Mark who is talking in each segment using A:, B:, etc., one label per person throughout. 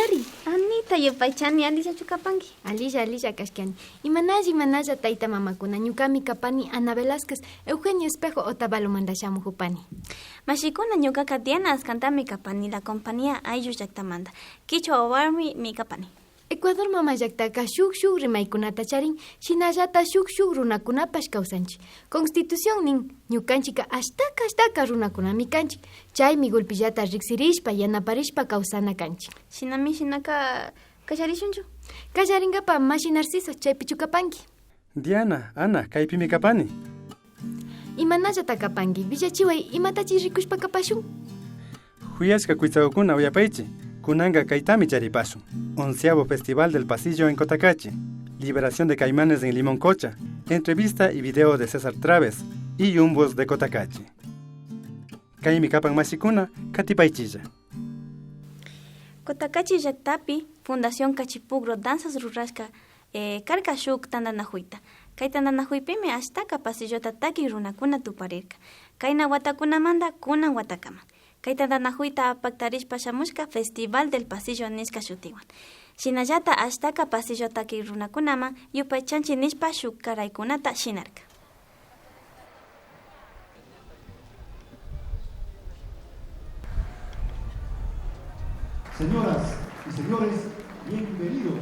A: Kari.
B: Anita yupaychani Alicia chukapanki.
A: Alicia kashkani. Imanalla tayta mamakuna ñukami kapani Ana Velázquez, Eugenio Espejo Otavalo mandashamu hupani.
B: Mashikuna ñukaka Diana Ascantami kapani la compañía Ayllu llaktamanta. Kichwa warmi mi kapani.
A: Ecuador mama llaktaka shuk rimaykunata charin, shinallata shuk runakunapash kawsanchik. Constitución nin ñukanchika ashtaka runakunami kanchik. Chaymi golpillata riksirishpa yanaparishpa kawsana kanchik.
B: Shinaka kasharishunchu?
A: Kasharingapa mashi Narciso chaypi chukapanki.
C: Diana, Ana, kaypimi kapani.
A: Imanallata kapanki, villachiway imatachi rikushpa kapashun.
C: Huyashka kuitzawakuna uyapaychi. Kunanga Kaitami Charipasu, 11º Festival del Pasillo en Cotacachi, Liberación de Caimanes en Limoncocha, entrevista y video de César Traves y Yumbos de Cotacachi. Kaimi Kapan Mashikuna, Katipaichilla.
B: Cotacachi llaktapi, Fundación Cachipugro Danzas Rurashka, Karkashuk Tandanahuita. Kay Tandanahuipimi ashtaka pasillota taki runakuna tuparirka. Kayna watakunamanda kunan watakama. Kaytantanahuita apaktarishpa shamushka Festival del Pasillo nishka shutiwan. Shinallata ashtaka pasillo taki runakunama yupaychanchi nishpa shuk karaykunata shinarka.
D: Señoras y señores, bienvenidos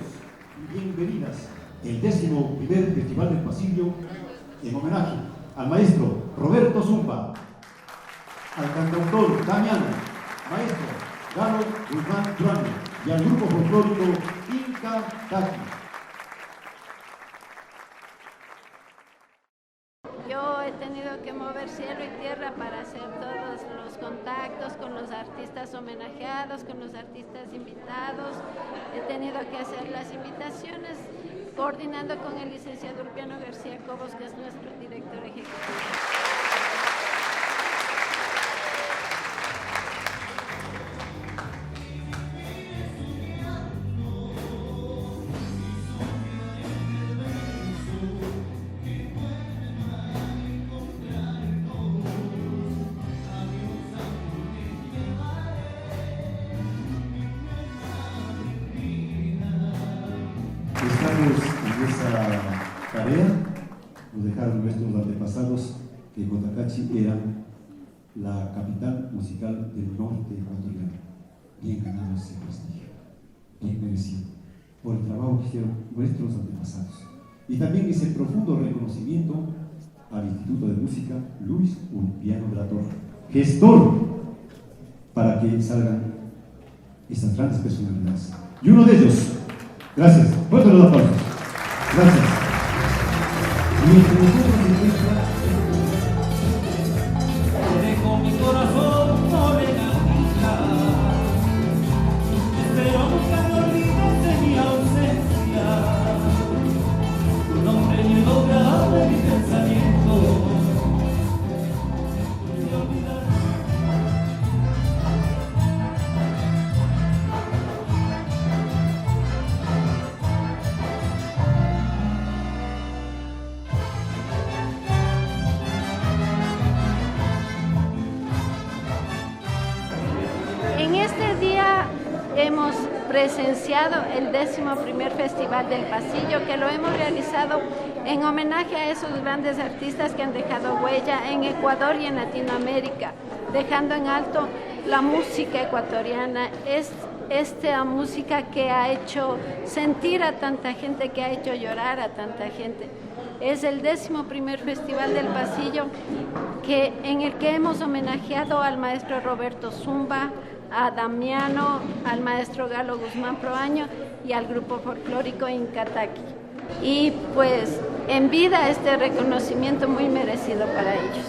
D: y bienvenidas el 11º Festival del Pasillo en homenaje al maestro Roberto Zumba, al cantautor Damiano, maestro Galo Guzmán Durán y al grupo folclórico Inca Taki.
E: Yo he tenido que mover cielo y tierra para hacer todos los contactos con los artistas homenajeados, con los artistas invitados. He tenido que hacer las invitaciones coordinando con el licenciado Urpiano García Cobos, que es nuestro director ejecutivo.
D: Estamos en esa tarea, nos dejaron nuestros antepasados que Cotacachi era la capital musical del norte ecuatoriano. Bien ganado ese prestigio, bien merecido, por el trabajo que hicieron nuestros antepasados. Y también ese profundo reconocimiento al Instituto de Música Luis Urpiano de la Torre, gestor para que salgan estas grandes personalidades. Y uno de ellos, gracias, fuerte los aplausos. Gracias. Y entre nosotros se encuentra
F: dejo mi corazón por el espero nunca me olvides de mi ausencia. Tu nombre lleno de mi pensamiento.
E: En este día hemos presenciado el 11º Festival del Pasillo, que lo hemos realizado en homenaje a esos grandes artistas que han dejado huella en Ecuador y en Latinoamérica, dejando en alto la música ecuatoriana, esta música que ha hecho sentir a tanta gente, que ha hecho llorar a tanta gente. Es el 11º Festival del Pasillo en el que hemos homenajeado al maestro Roberto Zumba, a Damiano, al maestro Galo Guzmán Proaño y al grupo folclórico Inca Taki. Y pues en vida este reconocimiento muy merecido para ellos.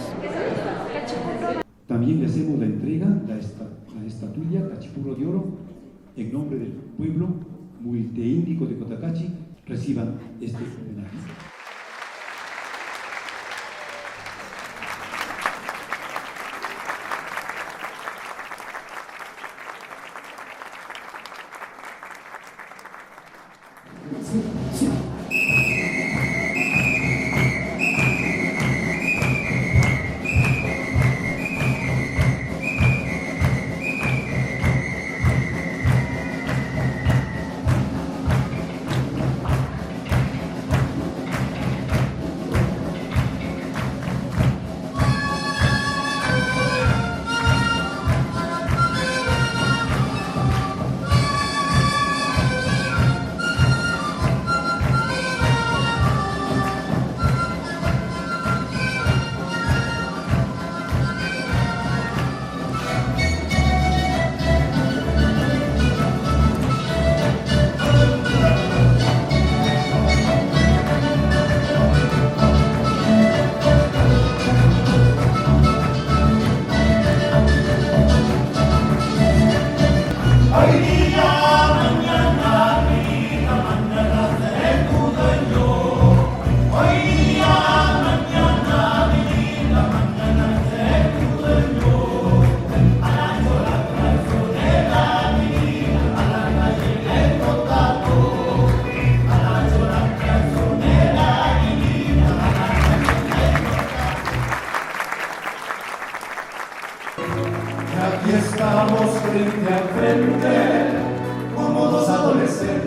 D: También le hacemos la entrega, la estatuilla Cachipurro de Oro, en nombre del pueblo multiétnico de Cotacachi. Reciban este homenaje.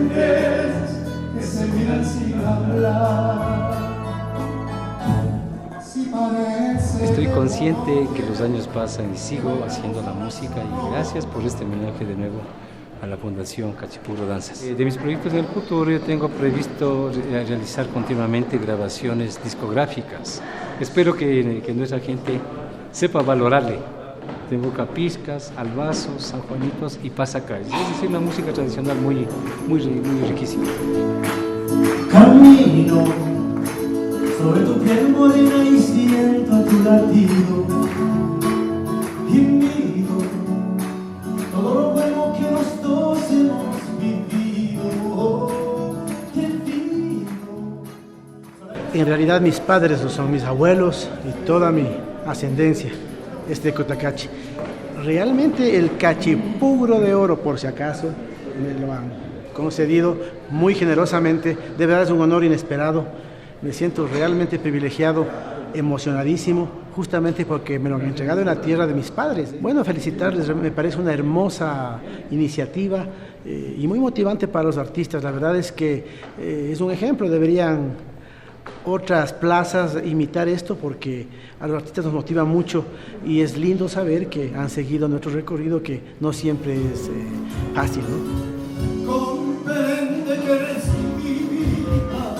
F: mujeres que se miran sin hablar.
G: Estoy consciente que los años pasan y sigo haciendo la música, y gracias por este homenaje de nuevo a la Fundación Cachipugro Danzas. De mis proyectos en el futuro, yo tengo previsto realizar continuamente grabaciones discográficas. Espero que nuestra gente sepa valorarle. Tengo capiscas, albazos, sanjuanitos y pasacalles. Es decir, una música tradicional muy riquísima.
F: Camino sobre tu piel morena y siento tu latido, y miro todo lo bueno que los dos hemos vivido. Te pido.
H: En realidad mis padres son mis abuelos y toda mi ascendencia es de Cotacachi. Realmente el Cachipugro de Oro, por si acaso, me lo han concedido muy generosamente. De verdad es un honor inesperado. Me siento realmente privilegiado, emocionadísimo, justamente porque me lo han entregado en la tierra de mis padres. Bueno, felicitarles, me parece una hermosa iniciativa y muy motivante para los artistas. La verdad es que es un ejemplo, deberían otras plazas imitar esto, porque a los artistas nos motiva mucho y es lindo saber que han seguido nuestro recorrido, que no siempre es fácil, ¿no?
F: Comprende que eres mi vida,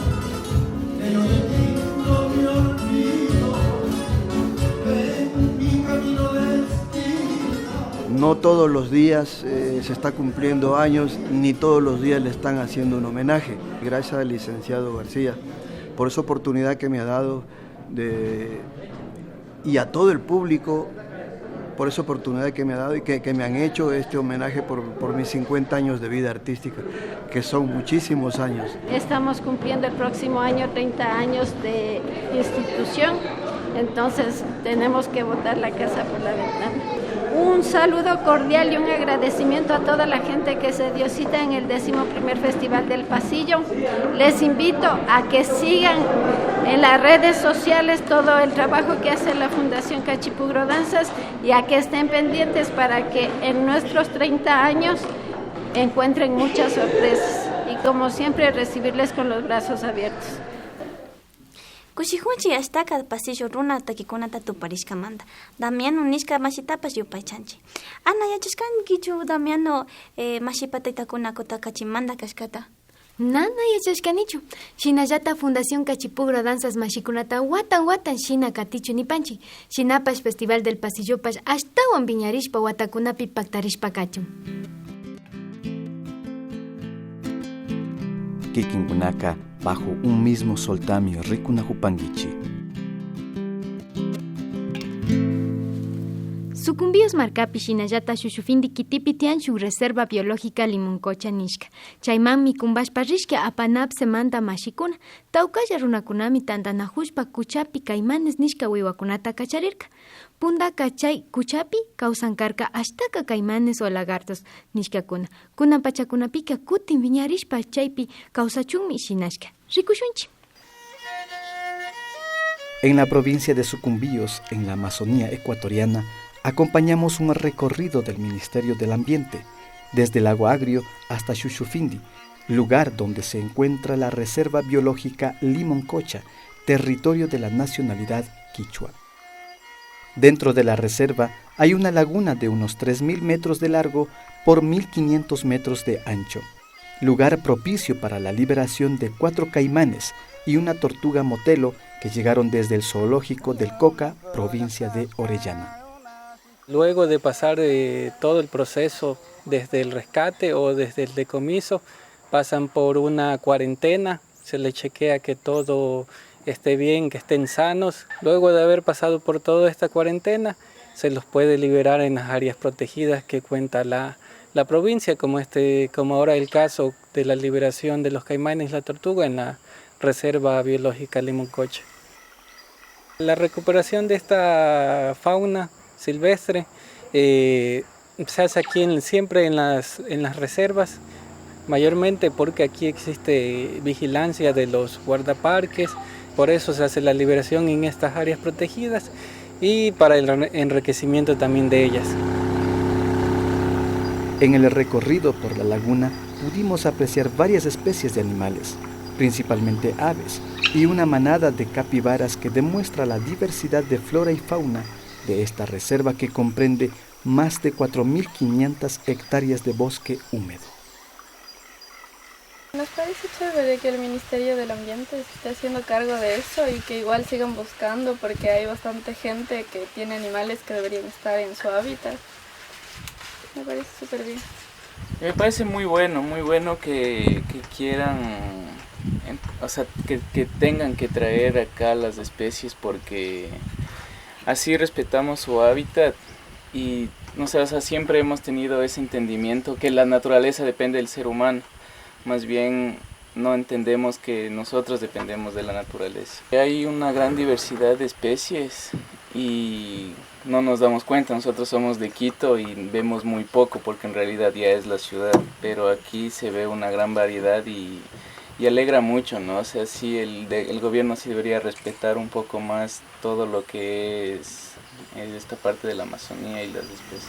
F: que yo de ti no me olvido, en mi camino destino.
I: No todos los días se está cumpliendo años, ni todos los días le están haciendo un homenaje. Gracias al licenciado García por esa oportunidad que me ha dado y a todo el público por esa oportunidad que me ha dado y que me han hecho este homenaje por mis 50 años de vida artística, que son muchísimos años.
E: Estamos cumpliendo el próximo año 30 años de institución, entonces tenemos que botar la casa por la ventana. Un saludo cordial y un agradecimiento a toda la gente que se dio cita en el 11º Festival del Pasillo. Les invito a que sigan en las redes sociales todo el trabajo que hace la Fundación Cachipugro Danzas y a que estén pendientes para que en nuestros 30 años encuentren muchas sorpresas y, como siempre, recibirles con los brazos abiertos.
B: Kushihunchi astaka pasillo runa takikunata tuparishkamanta. Damiano nishka mashitapas yupaychanchi. Ana yachashkankichu Damiano mashipataytakuna Cotakachimanta kashkata.
A: Nana yachashkanichu. Shinallata Fundación Cachipugro Danzas mashikunata watan shina katichu nipanchi. Shinapash Festival del Pasillopash ashtawan viñarishpa watakunapi paktarishpa kachun.
J: Kikinkunaka bajo un mismo soltamio rikunahupanguichi.
A: Sucumbíos marcapi shinallata shushufindi kitipi tian shuk reserva biológica Limoncocha nishka. Chayman mikumbashpa rishka apanap semanta mashikuna. Taukalla runakunami tantanahushpa kuchapi kaimanes nishka wiwakunata kacharirka. Punda kachay kuchapi kausankarka ashtaka kaimanes o lagartos nishkakuna. Kunan pachakunapika kutin viñarishpa chaypi kausachunmi shinashka. Rikushunchi.
J: En la provincia de Sucumbíos, en la Amazonía ecuatoriana, acompañamos un recorrido del Ministerio del Ambiente, desde Lago Agrio hasta Shushufindi, lugar donde se encuentra la Reserva Biológica Limoncocha, territorio de la nacionalidad quichua. Dentro de la reserva hay una laguna de unos 3.000 metros de largo por 1.500 metros de ancho, lugar propicio para la liberación de 4 caimanes y una tortuga motelo que llegaron desde el zoológico del Coca, provincia de Orellana.
K: Luego de pasar todo el proceso desde el rescate o desde el decomiso, pasan por una cuarentena, se les chequea que todo esté bien, que estén sanos. Luego de haber pasado por toda esta cuarentena, se los puede liberar en las áreas protegidas que cuenta la provincia, como ahora el caso de la liberación de los caimanes y la tortuga en la Reserva Biológica Limoncocha. La recuperación de esta fauna silvestre se hace aquí siempre en las reservas, mayormente porque aquí existe vigilancia de los guardaparques, por eso se hace la liberación en estas áreas protegidas y para el enriquecimiento también de ellas.
J: En el recorrido por la laguna pudimos apreciar varias especies de animales, principalmente aves, y una manada de capibaras que demuestra la diversidad de flora y fauna de esta reserva que comprende más de 4.500 hectáreas de bosque húmedo.
L: Nos parece chévere que el Ministerio del Ambiente se esté haciendo cargo de eso y que igual sigan buscando, porque hay bastante gente que tiene animales que deberían estar en su hábitat. Me parece súper bien.
M: Me parece muy bueno que quieran, o sea, que tengan que traer acá las especies, porque así respetamos su hábitat y no sé, o sea, siempre hemos tenido ese entendimiento que la naturaleza depende del ser humano. Más bien no entendemos que nosotros dependemos de la naturaleza. Hay una gran diversidad de especies y no nos damos cuenta. Nosotros somos de Quito y vemos muy poco porque en realidad ya es la ciudad, pero aquí se ve una gran variedad y alegra mucho, ¿no? O sea, sí, el gobierno sí debería respetar un poco más todo lo que es esta parte de la Amazonía y las especies.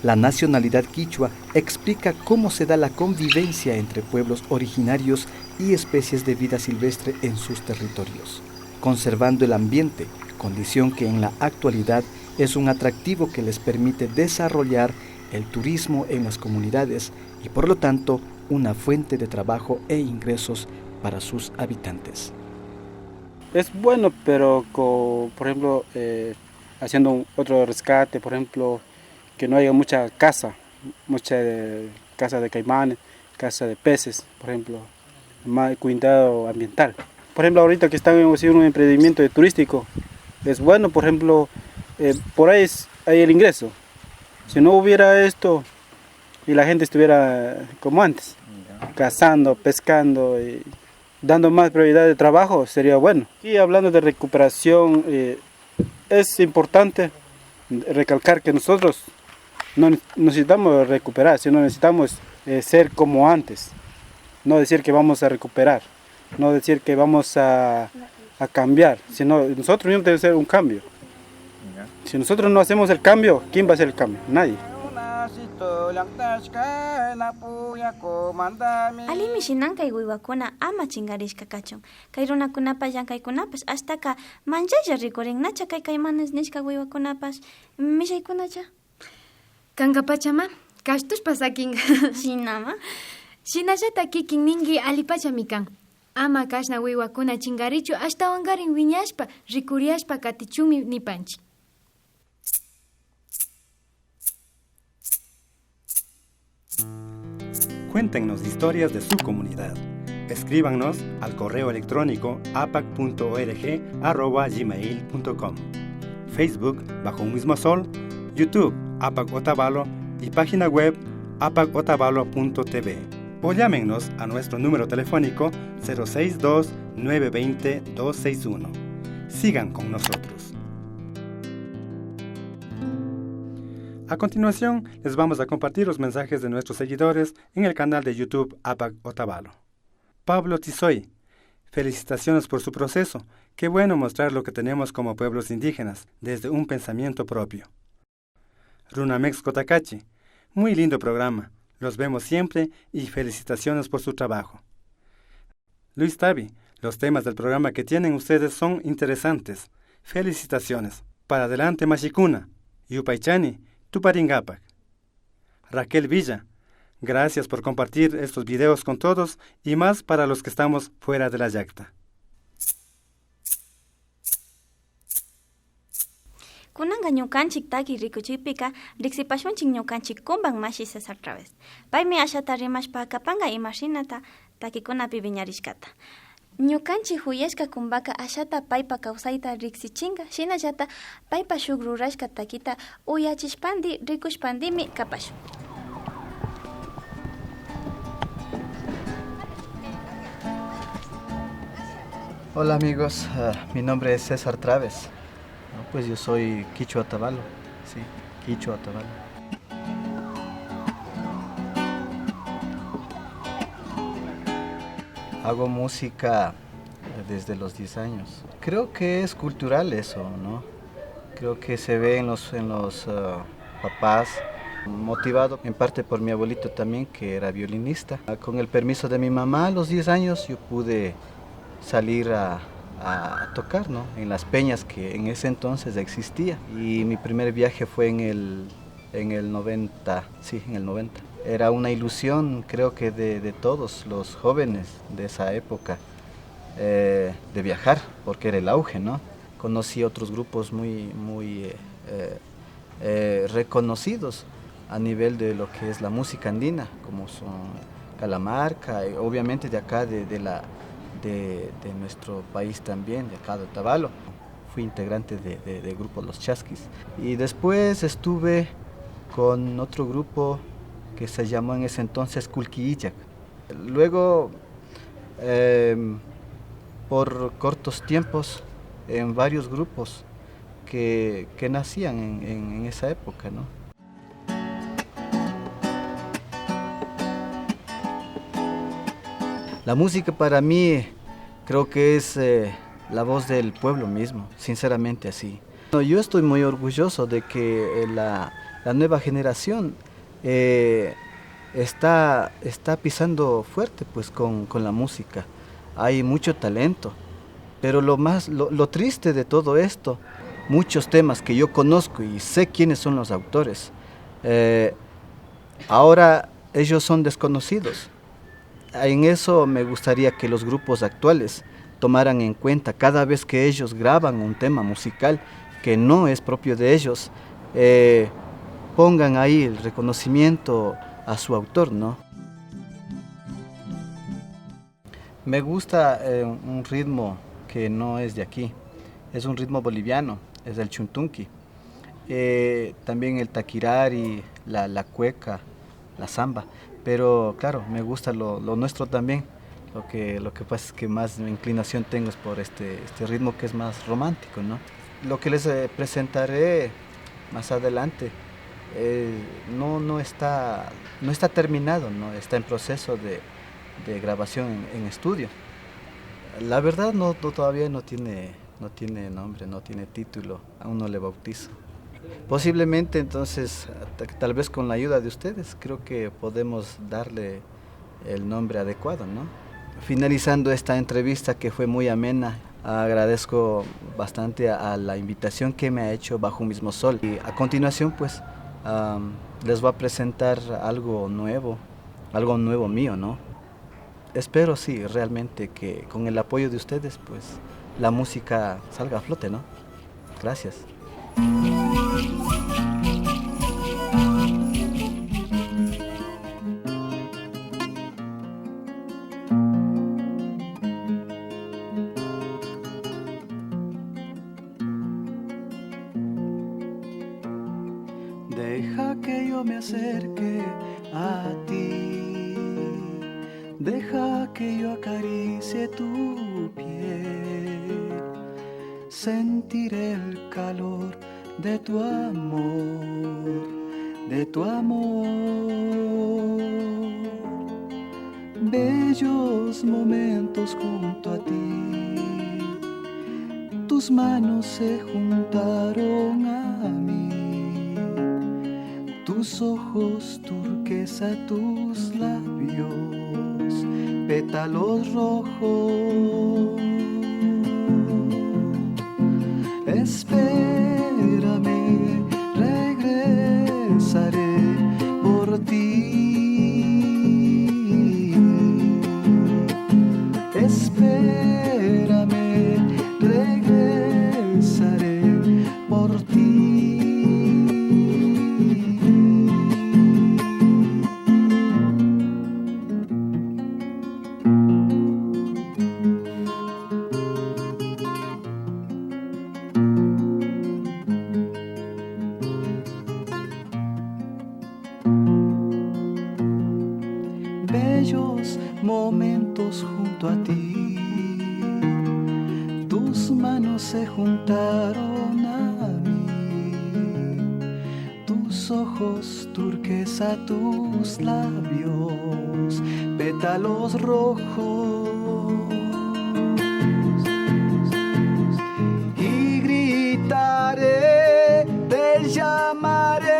J: La nacionalidad quichua explica cómo se da la convivencia entre pueblos originarios y especies de vida silvestre en sus territorios, conservando el ambiente, condición que en la actualidad es un atractivo que les permite desarrollar el turismo en las comunidades y por lo tanto una fuente de trabajo e ingresos para sus habitantes.
N: Es bueno, pero por ejemplo, haciendo otro rescate, por ejemplo, que no haya mucha casa de caimanes, casa de peces, por ejemplo, más cuidado ambiental. Por ejemplo, ahorita que están haciendo un emprendimiento turístico, es bueno, por ejemplo, por ahí hay el ingreso. Si no hubiera esto y la gente estuviera como antes, cazando, pescando y dando más prioridad de trabajo, sería bueno. Y hablando de recuperación, es importante recalcar que nosotros no necesitamos recuperar, sino necesitamos ser como antes. No decir que vamos a recuperar, no decir que vamos a cambiar, sino nosotros mismos debemos hacer un cambio. Si nosotros no hacemos el cambio, ¿quién va a hacer el cambio? Nadie.
B: Alimi shinankay wiwakuna ama chingarishka kachun. Kay runakunapas llankaykunapas hastaka manchaylla rikurinnacha kay kaymanes nishka wiwakunapas mishaykunacha.
A: Kanka pachama, kashtushpa sakin.
B: Shinama.
A: Shinallata kikin ningi alipachami kan. Ama kashna wiwakuna chingarichu hasta wangarin wiñashpa, rikuriashpa katichumi nipanchi.
C: Cuéntenos historias de su comunidad. Escríbanos al correo electrónico apac.org@gmail.com, Facebook bajo un mismo sol, YouTube APAC Otavalo y página web apacotavalo.tv. O llámenos a nuestro número telefónico 062-920-261. Sigan con nosotros. A continuación, les vamos a compartir los mensajes de nuestros seguidores en el canal de YouTube APAC Otavalo. Pablo Tizoy, felicitaciones por su proceso. Qué bueno mostrar lo que tenemos como pueblos indígenas, desde un pensamiento propio. Runamex Cotacachi, muy lindo programa. Los vemos siempre y felicitaciones por su trabajo. Luis Tavi, los temas del programa que tienen ustedes son interesantes. Felicitaciones. Para adelante, Mashikuna. Yupaychani, Tuparingapac. Raquel Villa, gracias por compartir estos videos con todos y más para los que estamos fuera de la yacta.
B: Kunanga ñukanchik taki rikuchipika riksipashunchik ñukanchik kumban mashi César Traves. Paymi ashata rimashpa kapanga imashinata takikunapi viñarishkata. Ñukanchik huyashka kumbaka ashata paypa kawsayta riksichinga, shinallata paypa shuk rurashka takita uyachishpandi rikushpandimi kapashun.
I: Hola amigos, mi nombre es César Traves. Pues yo soy Quichua Otavalo, sí, Quichua Otavalo. Hago música desde los 10 años. Creo que es cultural eso, ¿no? Creo que se ve en los papás motivado en parte por mi abuelito también, que era violinista. Con el permiso de mi mamá, a los 10 años yo pude salir a tocar, ¿no?, en las peñas que en ese entonces existía. Y mi primer viaje fue en el 90, sí, en el 90. Era una ilusión, creo que de todos los jóvenes de esa época, de viajar, porque era el auge, ¿no? Conocí otros grupos muy reconocidos a nivel de lo que es la música andina, como son Calamarca, y obviamente de acá, de nuestro país también, de acá de Otavalo. Fui integrante de grupo Los Chasquis. Y después estuve con otro grupo que se llamó en ese entonces Kulkiiyak. Luego, por cortos tiempos, en varios grupos que nacían en esa época, ¿no? La música para mí creo que es la voz del pueblo mismo, sinceramente así. Yo estoy muy orgulloso de que la nueva generación está pisando fuerte, pues, con la música. Hay mucho talento, pero lo triste de todo esto, muchos temas que yo conozco y sé quiénes son los autores, ahora ellos son desconocidos. En eso me gustaría que los grupos actuales tomaran en cuenta cada vez que ellos graban un tema musical que no es propio de ellos, pongan ahí el reconocimiento a su autor, ¿no? Me gusta un ritmo que no es de aquí, es un ritmo boliviano, es el chuntunqui. También el taquirari, la cueca, la samba. Pero claro, me gusta lo nuestro también. Lo que pasa es que más inclinación tengo es por este ritmo que es más romántico, ¿no? Lo que les presentaré más adelante no está terminado, ¿no? Está en proceso de grabación en estudio. La verdad todavía no tiene nombre, no tiene título, aún no le bautizo. Posiblemente entonces, tal vez con la ayuda de ustedes, creo que podemos darle el nombre adecuado, ¿no? Finalizando esta entrevista que fue muy amena, agradezco bastante a la invitación que me ha hecho Bajo un Mismo Sol. Y a continuación, pues, les voy a presentar algo nuevo mío, ¿no? Espero, sí, realmente que con el apoyo de ustedes, pues, la música salga a flote, ¿no? Gracias.
F: Deja que yo me acerque a ti, deja que yo acaricie tu piel, sentiré el calor de tu amor, de tu amor. Bellos momentos junto a ti, tus manos se juntaron a mí, tus ojos turquesa, tus labios, pétalos rojos. Espérame, regresaré por ti. Espérame, regresaré por ti. Bellos momentos junto a ti, tus manos se juntaron a mí, tus ojos turquesa, tus labios, pétalos rojos. Y gritaré, te llamaré,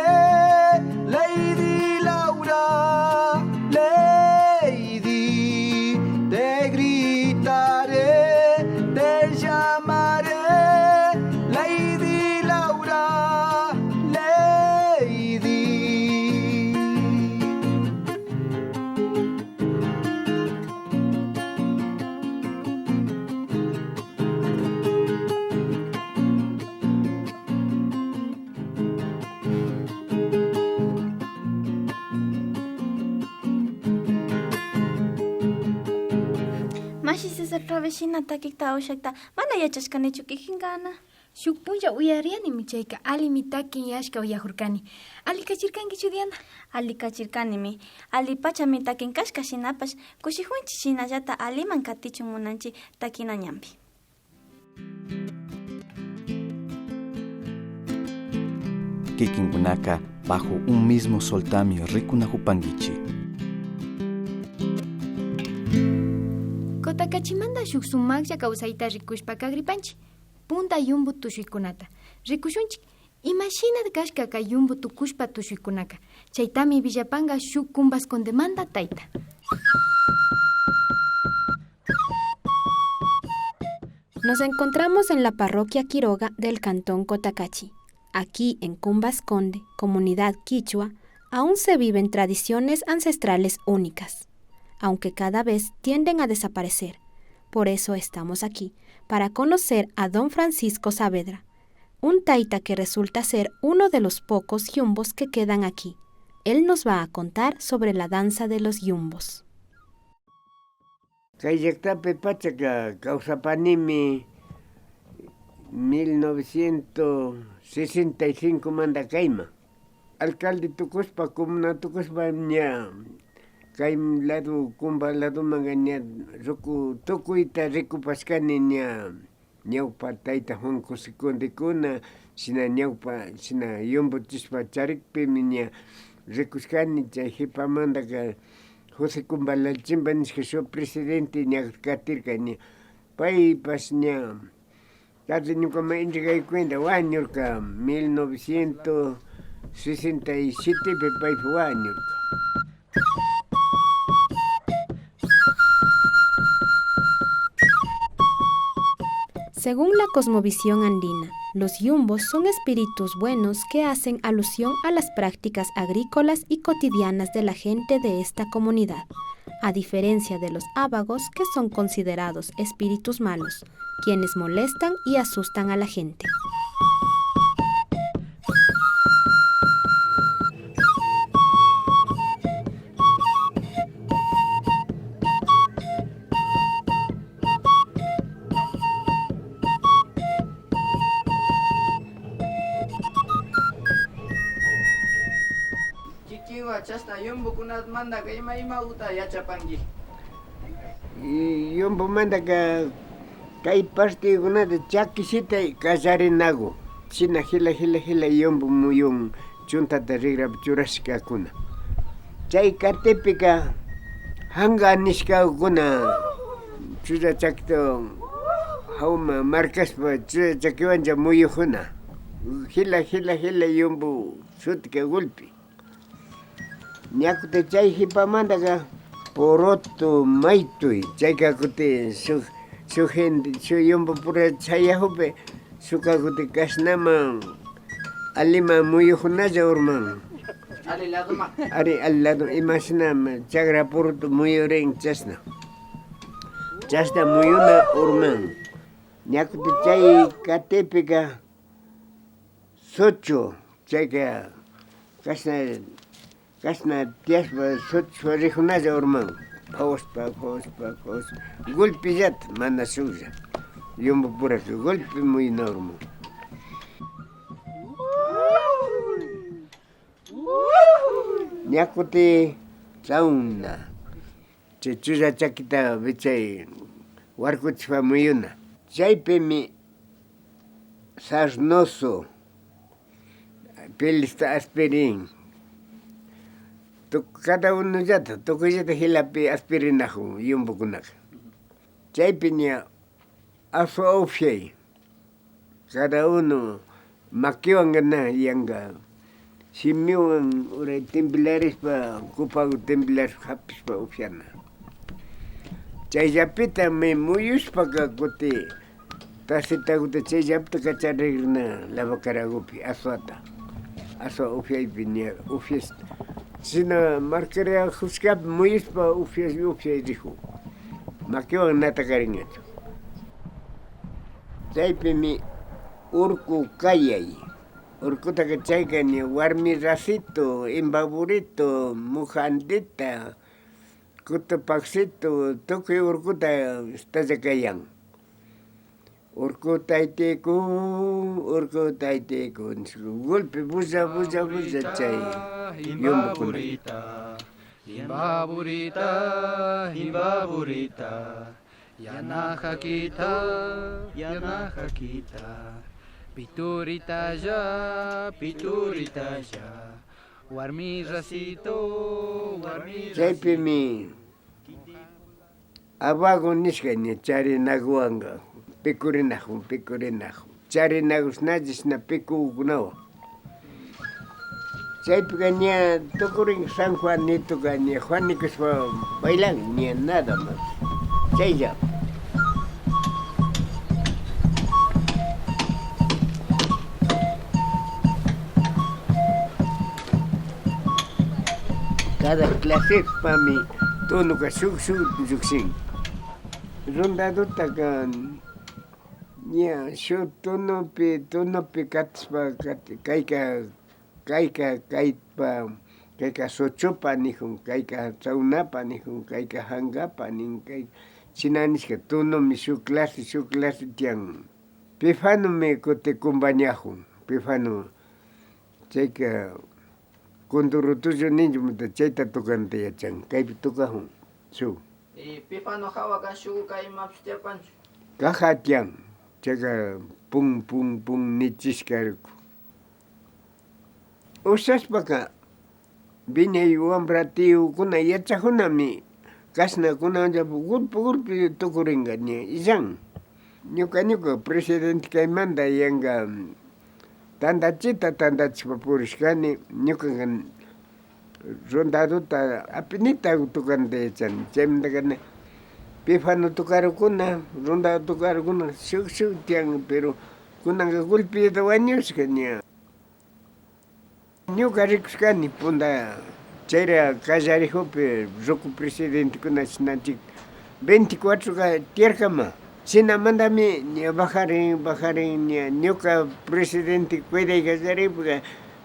B: Mashi Cesar Travesina takikta ushakta mana yachashkanichu kijingana.
A: Shuk puncha uyariani michayka ali mitakin yashka uyahurkani. Ali kachirkankichu Diana?
B: Ali kachirkanimi. Ali pacha mitakin kashka shinapash kushihunchi shinallata aliman katichun munanchi takina ñampi.
J: Kikinkunaka bajo un mismo soltami rikunahupangichi.
A: Kotakachimanda shuk sumaklla kawsayta rikushpa kagripanchi. Punta yumbu tushuykunata. Rikushunchik, imashina kashka ka yumbu tukushpa tushuykunaka. Chaytami Villapanga shuk kumbas con demanda taita.
O: Nos encontramos en la parroquia Quiroga del cantón Cotacachi. Aquí, en Cumbas Conde, comunidad quichua, aún se viven tradiciones ancestrales únicas, aunque cada vez tienden a desaparecer. Por eso estamos aquí, para conocer a don Francisco Saavedra, un taita que resulta ser uno de los pocos yumbos que quedan aquí. Él nos va a contar sobre la danza de los yumbos.
P: Kayaktape Pachaca, Causapanimi, 1965 manda Caima. Alcalde Tucuspa, Comuna Tucuspa, ña, Caim lado, Cumba lado Magaña, Roku, Tocuita, Rico Pascani, ña, ñaupa Taita Juan Cosicondicuna, Sina ñaupa, Sina Yombo Tispa Charikpe, Miña, Recuscani, Chajipa manda, José Cumbala Chimbanis, que soy presidente, ña, Catirca, ña, Pai Pas, ña, Tarde nunca me entregué cuenta, años, 1967, Pepa y fue años.
O: Según la cosmovisión andina, los yumbos son espíritus buenos que hacen alusión a las prácticas agrícolas y cotidianas de la gente de esta comunidad, a diferencia de los ábagos que son considerados espíritus malos, quienes molestan y asustan a la gente.
Q: Chasta yombo kunat manda ka ima uta yachapangi.
P: Yombo manda ka kai parte kunat chakisita kasarinago. Sina hila yombo muyong chunta tarigra churaska kuna. Chay kartepika hanga niska kuna chuda chakto hauma marcas pa chuda chakiwanja muyujuna. Hila yombo sutka golpe. Nyakute chay hipamanda ka poroto maitui chay kakute su gente su yombo pura chayahupe su kakute kasnama alima muyujunaya urman al lado imaginam chagra poroto muyuren chasna muyuna urman nyakute chay katepika socho chay ka Kasna tiaspa sochwa rejunaya orman. Fospa. Golpe manda suya. Yombo por aquí, golpe muy enorme. Ñacote sauna. Chechuya chaquita bechay. Huarcuchfa muyuna. Chaypemi sarnoso. Pelista aspirin. Cada uno ya toca hilapi aspirinajo yombo kunaka. Chaypiña asofiay. Cada uno maquiwangana yanga. Simiwan ura tembilares pa kupago tembilar hapis pa ofiana. Chayapita me muyuspa ka kote. Tasita kote chayapita kacharregrina lavacaragopi asoata. Aso ofiay piña ofiesta. Sina marcaria juzgab muy pa ufias dijo. Maqueo nata cariñacho. Chaypemi urku kayay. Urkuta que chayka ni warmi racito, imbaburito, mujandita, Cotopaxito, toque urcuta, estás de Cayán. Urcutaiteco, golpe, buza, chay.
R: Imbaburita, Yanaja kita, Piturita ya, Warmi racito,
P: Chaypimi, abago nishkanya, chari naguanga, pecorinajo. Chari nagus najis na pecu gunawa. Chaypiganya, tocurin San Juanito ganya, Juanicos bailan, ni nada más. Chaya. Cada clase para mí, tono que sucsin. Rondado takan, ya, yo tono pe cats pa kaika sochopa nihun, kaika saunapa nihun, kaika hangapa nihun, sinanis que tono mi su clase tiang. Pifano me cote kumbañajun, pifano, checa. Cuando rotuyo niño me chayta tocante ya chan, kaipi tocajun, su.
Q: Pipano jawa kashu kai mapstia pancho.
P: Caja tiang, chaga pum nichiscarco. Usas paka, vine y uambratiu kuna yachajuna mi, kasna kuna ya gulpi tokuringa ni, izan. Nyuka presidente kaimanda yanga, tanda chipapurishkani, ñukan rondadota apinita tukante chan, chemdagane, pifano tukarukuna, ronda tukarukuna, shuk tiang, pero kunanga golpeado años kanya. Ñuka rikuskani punda, chaira kallarijope, roku presidente kuna sinachik, 24 ka tierkama. Sina mandami ni bajarin ni ñuka presidente cuida y gazare porque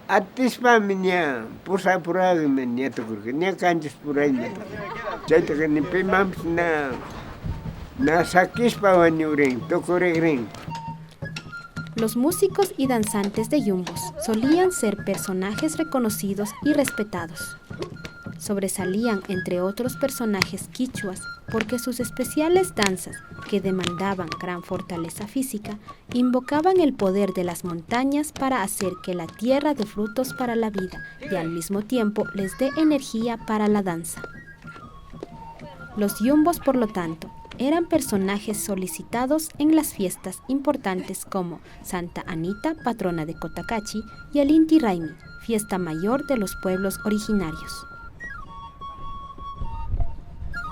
P: atispa minya pusa puraga minya tukur ni canchis puraña chaita que ni pimam na sakispa wanyuren tokoregren.
O: Los músicos y danzantes de Yumbos solían ser personajes reconocidos y respetados. Sobresalían entre otros personajes quichuas porque sus especiales danzas, que demandaban gran fortaleza física, invocaban el poder de las montañas para hacer que la tierra dé frutos para la vida y al mismo tiempo les dé energía para la danza. Los yumbos, por lo tanto, eran personajes solicitados en las fiestas importantes como Santa Anita, patrona de Cotacachi, y el Inti Raymi, fiesta mayor de los pueblos originarios.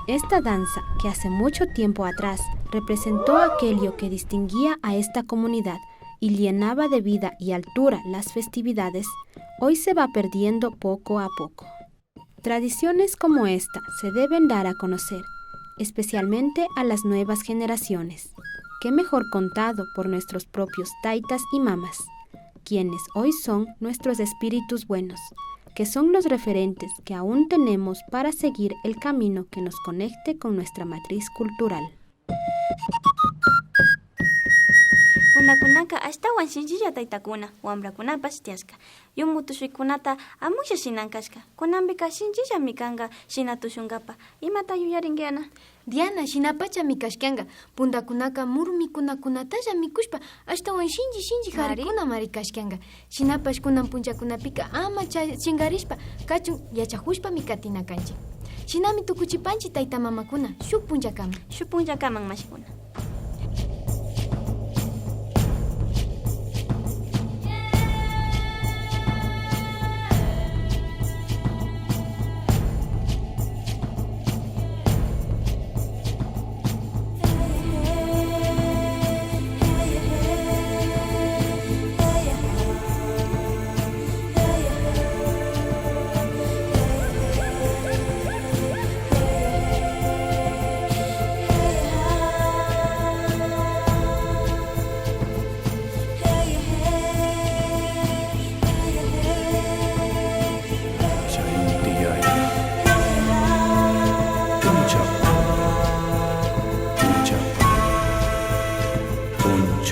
O: Esta danza, que hace mucho tiempo atrás representó aquello que distinguía a esta comunidad y llenaba de vida y altura las festividades, hoy se va perdiendo poco a poco. Tradiciones como esta se deben dar a conocer, especialmente a las nuevas generaciones. Qué mejor contado por nuestros propios taitas y mamas, quienes hoy son nuestros espíritus buenos, que son los referentes que aún tenemos para seguir el camino que nos conecte con nuestra matriz cultural.
B: Punakunaka ashtawan shinchilla taytakuna, wambrakunapas tiasqa. Yumutushuykunata amusha shinankashka. Kunambika shinchilla mikanga shinatushungapa. Imata yuyarinkiana?
A: Diana, shinapacha mikashkanga. Pundakunaka muru mikunakunatalla mikushpa ashtawan shinchi harikuna marikashkanga. Shinapash kunan punchakunapika ama chingarishpa kachun yachahushpa mikatina kanchi. Shinami tukuchipanchi tayta mamakuna shuk punchakaman mashikuna.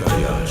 S: chayas